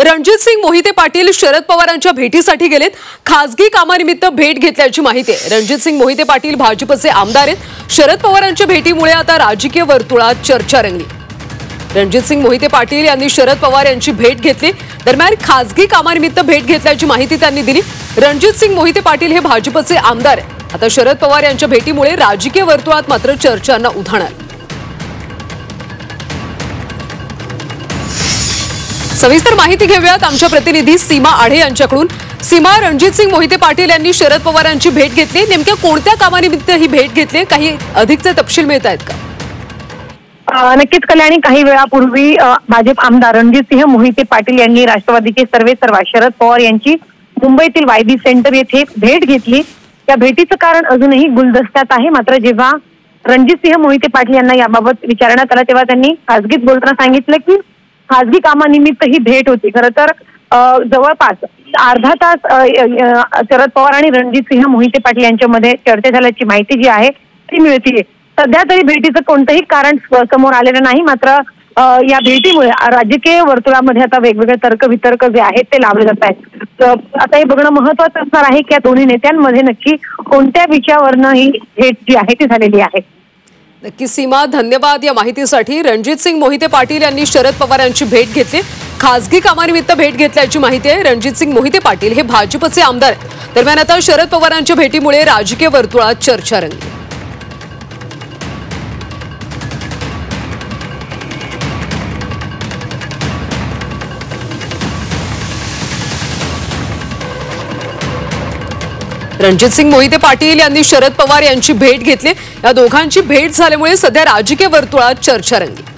रणजितसिंह मोहिते पाटील शरद पवारांच्या भेटीसाठी गेलेत। खासगी कामानिमित्त भेट घेतल्याची माहिती आहे। रणजितसिंह मोहिते पाटील भाजपचे आमदार आहेत। शरद पवारांच्या भेटीमुळे आता राजकीय वर्तुळात चर्चा रंगली। रणजितसिंह मोहिते पाटील यांनी शरद पवार यांची भेट घेतली। दरम्यान खासगी कामानिमित्त भेट घेतल्याची माहिती त्यांनी दिली। रणजितसिंह मोहिते पाटील हे भाजपचे आमदार आहेत। आता शरद पवार यांच्या भेटीमुळे राजकीय वर्तुळात मात्र चर्चांना उधाण आलं। सविस्तर माहिती घेऊयात आमच्या प्रतिनिधी सीमा आढे यांच्याकडून। सीमा, रणजितसिंह मोहिते पाटील यांनी शरद पवारांची भेट घेतली, नेमक्या कोणत्या कामानिमित्त ही भेट घेतली, काही अधिकचे तपशील मिळत आहेत का? नक्कीच कल्याणी, काही वेळापूर्वी भाजप आमदार रणजितसिंह मोहिते पाटील यांनी राष्ट्रवादीचे सर्वेसर्वा शरद पवार यांची मुंबईतील वायबी सेंटर येथे भेट घेतली। या भेटीचं कारण अजूनही गुलदस्त्यात आहे। मात्र जेव्हा रणजितसिंह मोहिते पाटील यांना याबाबत विचारण्यात आलं तेव्हा त्यांनी खासगीत बोलताना सांगितलं की खासगी कामानिमित्त ही भेट होती। खरं तर जवळपास अर्धा तास शरद पवार आणि रणजितसिंह मोहिते पाटील यांच्यामध्ये चर्चा झाल्याची माहिती जी आहे ती मिळते। सध्या तरी भेटीचं कोणतंही कारण समोर आलेलं नाही। मात्र या भेटीमुळे राजकीय वर्तुळामध्ये आता वेगवेगळे तर्कवितर्क जे आहेत ते लावले जात आहेत। आता हे बघणं महत्त्वाचं असणार आहे की या दोन्ही नेत्यांमध्ये नक्की कोणत्या विषयावरनं ही भेट जी आहे ती झालेली आहे। नक्की सीमा, धन्यवाद या माहितीसाठी। रणजितसिंह मोहिते पाटील यांनी शरद पवार यांची भेट घेतली। खासगी कामानिमित्त भेट घेतल्याची माहिती आहे। रणजितसिंह मोहिते पाटील हे भाजपचे आमदार आहेत। दरम्यान आता शरद पवारांच्या भेटीमुळे राजकीय वर्तुळात चर्चा रंगली। रणजितसिंह मोहिते पाटील यांनी शरद पवार यांची भेट घेतली। या दोघांची भेट झाल्यामुळे सध्या राजकीय वर्तुळात चर्चा रंगली।